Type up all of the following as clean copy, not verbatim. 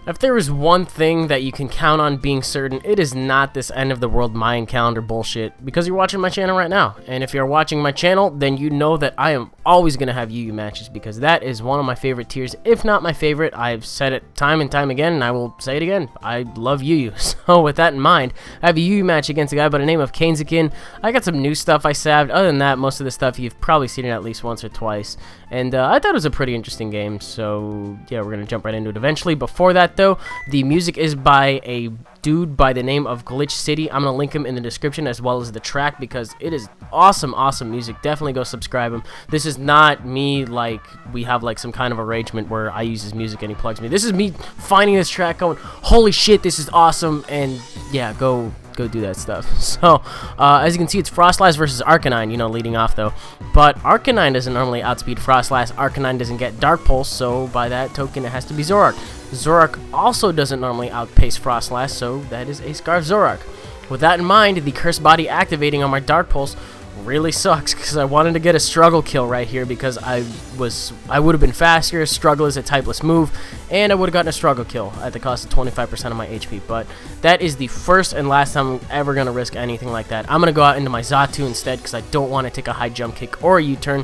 If there is one thing that you can count on being certain, it is not this end of the world Mayan calendar bullshit, because you're watching my channel right now. And if you're watching my channel, then you know that I am always going to have Yu-Yu matches, because that is one of my favorite tiers, if not my favorite. I've said it time and time again, and I will say it again. I love Yu-Yu. So with that in mind, I have a Yu-Yu match against a guy by the name of Kaneziken. I got some new stuff I saved. Other than that, most of the stuff you've probably seen it at least once or twice. And I thought it was a pretty interesting game, so yeah, we're going to jump right into it eventually. Before that, though, the music is by a dude by the name of GlitchxCity. I'm going to link him in the description as well as the track, because it is awesome music. Definitely go subscribe him. This is not me, like, we have like some kind of arrangement where I use his music and he plugs me. This is me finding this track going, holy shit, this is awesome, and yeah, go do that stuff. So, as you can see, it's Frostlass versus Arcanine, you know, leading off though. But Arcanine doesn't normally outspeed Frostlass. Arcanine doesn't get Dark Pulse, so by that token, it has to be Zoroark. Zoroark also doesn't normally outpace Frostlass, so that is a Scarf Zoroark. With that in mind, the Curse Body activating on my Dark Pulse really sucks, because I wanted to get a struggle kill right here, because I would have been faster. Struggle is a typeless move, and I would have gotten a struggle kill at the cost of 25% of my HP. But that is the first and last time I'm ever going to risk anything like that. I'm going to go out into my Xatu instead, because I don't want to take a high jump kick or a U-turn.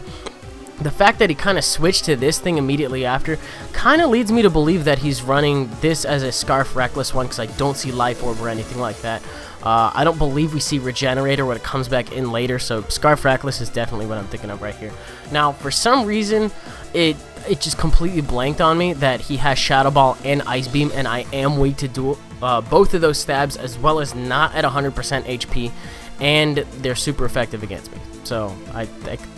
The fact that he kind of switched to this thing immediately after kind of leads me to believe that he's running this as a Scarf Reckless one, because I don't see Life Orb or anything like that. I don't believe we see Regenerator when it comes back in later, so Scarf Reckless is definitely what I'm thinking of right here. Now, for some reason, it just completely blanked on me that he has Shadow Ball and Ice Beam, and I am weak to dual both of those stabs, as well as not at 100% HP, and they're super effective against me. So I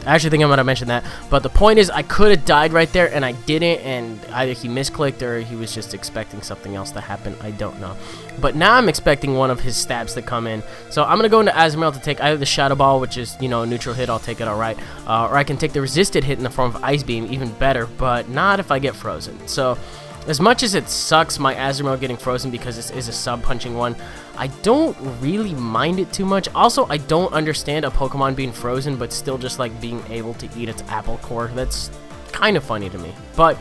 actually think I'm going to mention that. But the point is, I could have died right there, and I didn't, and either he misclicked or he was just expecting something else to happen. I don't know. But now I'm expecting one of his stabs to come in. So I'm going to go into Azumarill to take either the Shadow Ball, which is, you know, a neutral hit, I'll take it alright, or I can take the resisted hit in the form of Ice Beam, even better, but not if I get frozen. So as much as it sucks my Azumarill getting frozen, because this is a sub-punching one, I don't really mind it too much. Also, I don't understand a Pokemon being frozen but still just like being able to eat its apple core. That's kind of funny to me. But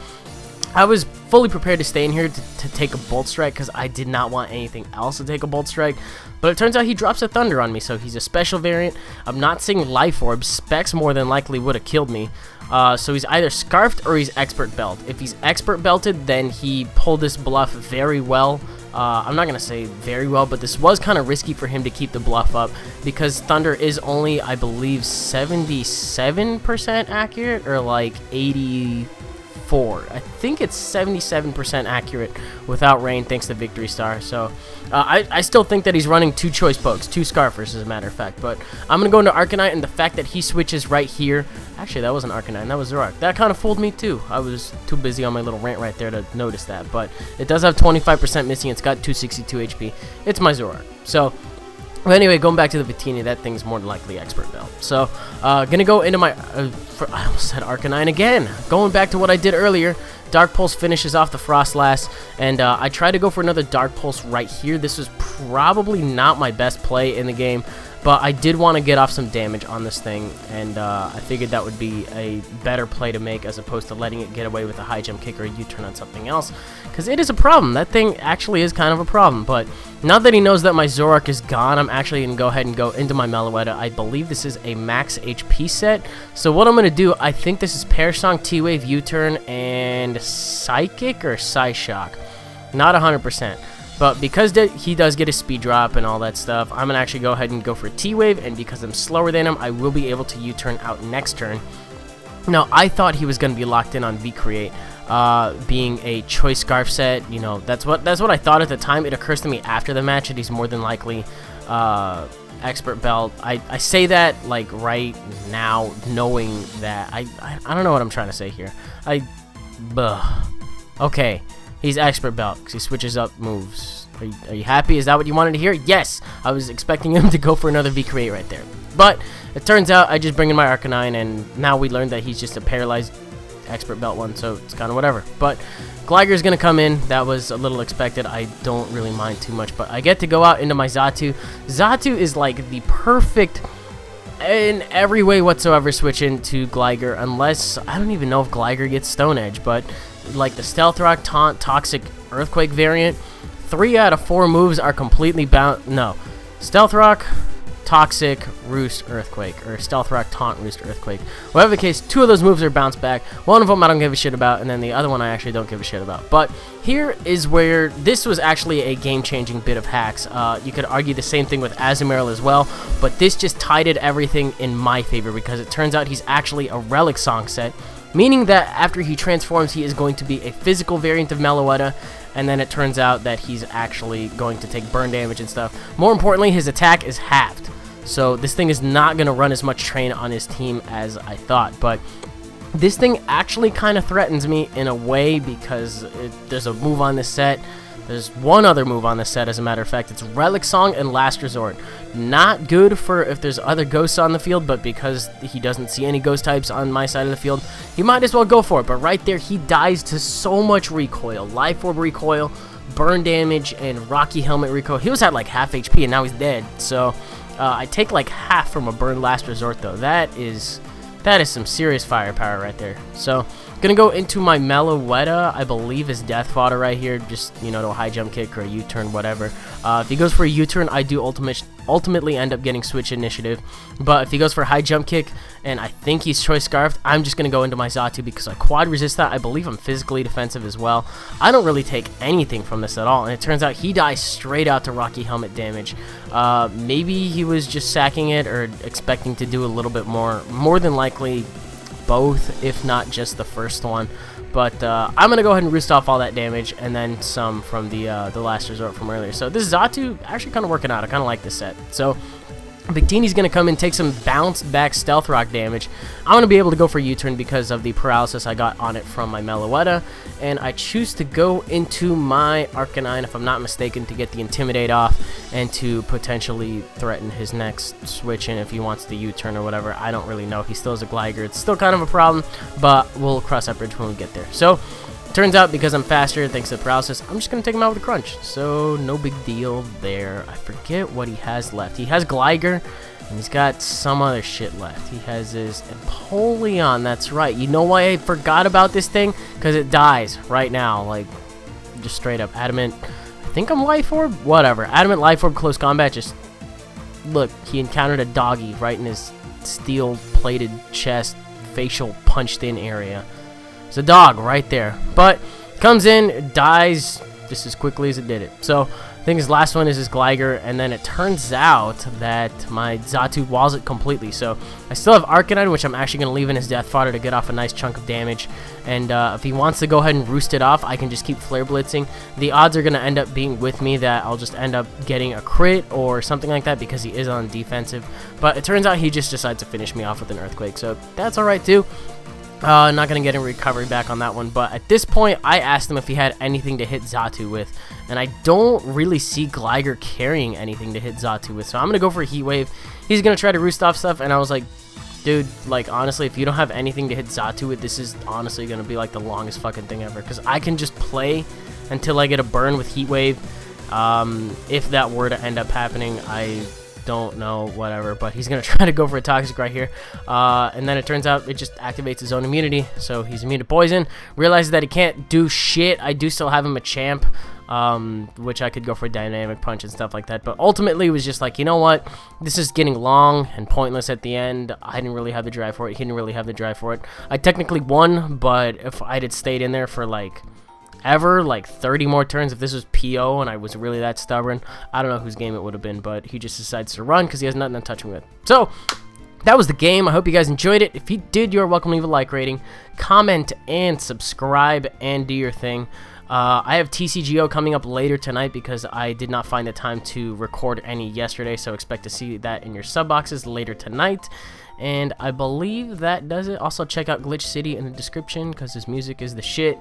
I was fully prepared to stay in here to take a Bolt Strike, because I did not want anything else to take a Bolt Strike. But it turns out he drops a Thunder on me, so he's a special variant. I'm not seeing Life Orb. Specs more than likely would have killed me. So he's either Scarfed or he's Expert Belt. If he's Expert Belted, then he pulled this bluff very well. I'm not going to say very well, but this was kind of risky for him to keep the bluff up, because Thunder is only, I believe, 77% accurate, or like 84. I think it's 77% accurate without Rain, thanks to Victory Star. So I still think that he's running two Choice Pokes, two Scarfers as a matter of fact. But I'm going to go into Arcanine, and the fact that he switches right here, actually that wasn't Arcanine, that was Zoroark. That kind of fooled me too. I was too busy on my little rant right there to notice that. But it does have 25% missing, it's got 262 HP. It's my Zoroark. So well, anyway, going back to the Victini, that thing's more than likely Expert Belt. So, gonna go into my, I almost said Arcanine again. Going back to what I did earlier, Dark Pulse finishes off the Frostlass, and I tried to go for another Dark Pulse right here. This was probably not my best play in the game, but I did want to get off some damage on this thing, and I figured that would be a better play to make, as opposed to letting it get away with a high jump kick or a U-turn on something else, because it is a problem. That thing actually is kind of a problem. But now that he knows that my Zoroark is gone, I'm actually going to go ahead and go into my Meloetta. I believe this is a max HP set, so what I'm going to do, I think this is Pear Song, T-Wave, U-turn, and Psychic or Psyshock. Not 100%. But because he does get a speed drop and all that stuff, I'm going to actually go ahead and go for T-Wave, and because I'm slower than him, I will be able to U-turn out next turn. Now, I thought he was going to be locked in on V-Create, being a Choice Scarf set. You know, that's what I thought at the time. It occurs to me after the match that he's more than likely Expert Belt. I say that like right now, knowing that I don't know what I'm trying to say here. Okay. He's Expert Belt because he switches up moves. Are you happy? Is that what you wanted to hear? Yes! I was expecting him to go for another V-Create right there. But it turns out I just bring in my Arcanine, and now we learned that he's just a paralyzed Expert Belt one, so it's kind of whatever. But Gliger's going to come in. That was a little expected. I don't really mind too much, but I get to go out into my Xatu. Xatu is like the perfect, in every way whatsoever, switch into Gliger, unless, I don't even know if Gliger gets Stone Edge, but like the Stealth Rock, Taunt, Toxic, Earthquake variant. 3 out of 4 moves are completely bound. No. Stealth Rock, Toxic, Roost, Earthquake. Or Stealth Rock, Taunt, Roost, Earthquake. Whatever the case, 2 of those moves are bounced back. One of them I don't give a shit about, and then the other one I actually don't give a shit about. But here is where this was actually a game-changing bit of hacks. You could argue the same thing with Azumarill as well, but this just tided everything in my favor because it turns out he's actually a Relic Song set, meaning that after he transforms, he is going to be a physical variant of Meloetta, and then it turns out that he's actually going to take burn damage and stuff. More importantly, his attack is halved, so this thing is not going to run as much train on his team as I thought, but this thing actually kind of threatens me in a way because there's a move on this set. There's one other move on this set, as a matter of fact. It's Relic Song and Last Resort. Not good for if there's other ghosts on the field, but because he doesn't see any ghost types on my side of the field, he might as well go for it. But right there, he dies to so much recoil. Life Orb recoil, burn damage, and Rocky Helmet recoil. He was at like half HP, and now he's dead. So I take like half from a burn Last Resort, though. That is some serious firepower right there. So gonna go into my Meloetta, I believe is death fodder right here, just, you know, to a high jump kick or a U-turn, whatever. If he goes for a U-turn, I do ultimately end up getting switch initiative, but if he goes for a high jump kick, and I think he's choice scarfed, I'm just gonna go into my Xatu because I quad resist that. I believe I'm physically defensive as well. I don't really take anything from this at all, and it turns out he dies straight out to Rocky Helmet damage. Maybe he was just sacking it or expecting to do a little bit more than likely both, if not just the first one. But I'm gonna go ahead and roost off all that damage and then some from the Last Resort from earlier. So this Xatu actually kind of working out. I kind of like this set. So Victini's going to come in, take some bounce back Stealth Rock damage. I'm going to be able to go for U-turn because of the paralysis I got on it from my Meloetta, and I choose to go into my Arcanine, if I'm not mistaken, to get the Intimidate off and to potentially threaten his next switch in if he wants the U-turn or whatever. I don't really know. He still has a Gligar. It's still kind of a problem, but we'll cross that bridge when we get there. So turns out, because I'm faster thanks to the paralysis, I'm just going to take him out with a crunch. So, no big deal there. I forget what he has left. He has Gligar, and he's got some other shit left. He has his Empoleon, that's right. You know why I forgot about this thing? Because it dies right now. Like, just straight up. Adamant, I think I'm Life Orb? Whatever. Adamant Life Orb close combat, just, look, he encountered a doggy right in his steel-plated chest, facial punched-in area. It's a dog right there, but comes in, dies just as quickly as it did it. So I think his last one is his Gligar, and then it turns out that my Xatu walls it completely. So I still have Arcanine, which I'm actually going to leave in his death fodder to get off a nice chunk of damage. And if he wants to go ahead and roost it off, I can just keep Flare Blitzing. The odds are going to end up being with me that I'll just end up getting a crit or something like that because he is on defensive. But it turns out he just decides to finish me off with an Earthquake, so that's alright too. Not going to get a recovery back on that one, but at this point, I asked him if he had anything to hit Xatu with, and I don't really see Gligar carrying anything to hit Xatu with, so I'm going to go for a Heat Wave. He's going to try to roost off stuff, and I was like, dude, like, honestly, if you don't have anything to hit Xatu with, this is honestly going to be, like, the longest fucking thing ever, because I can just play until I get a burn with Heat Wave. If that were to end up happening, I don't know, whatever, but he's gonna try to go for a Toxic right here, and then it turns out it just activates his own immunity, so he's immune to poison. Realizes that he can't do shit. I do still have him a champ, which I could go for a Dynamic Punch and stuff like that, but ultimately it was just like, you know what, this is getting long and pointless at the end. I didn't really have the drive for it. He didn't really have the drive for it. I technically won, but if I had stayed in there for like 30 more turns, if this was PO and I was really that stubborn, I don't know whose game it would have been, but he just decides to run because he has nothing to touch me with. So that was the game. I hope you guys enjoyed it. If you did, you're welcome to leave a like rating, comment, and subscribe, and do your thing. I have TCGO coming up later tonight because I did not find the time to record any yesterday, so expect to see that in your sub boxes later tonight. And I believe that does it. Also, check out GlitchxCity in the description because his music is the shit.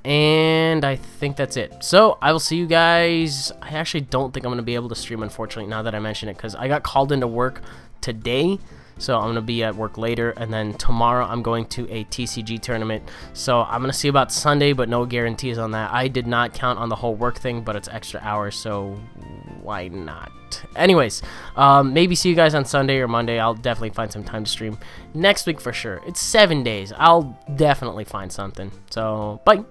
And I think that's it. So I will see you guys. I actually don't think I'm going to be able to stream, unfortunately, now that I mention it, because I got called into work today. So I'm going to be at work later, and then tomorrow I'm going to a TCG tournament. So I'm going to see about Sunday, but no guarantees on that. I did not count on the whole work thing, but it's extra hours, so why not? Anyways, maybe see you guys on Sunday or Monday. I'll definitely find some time to stream next week for sure. It's 7 days. I'll definitely find something. So, bye.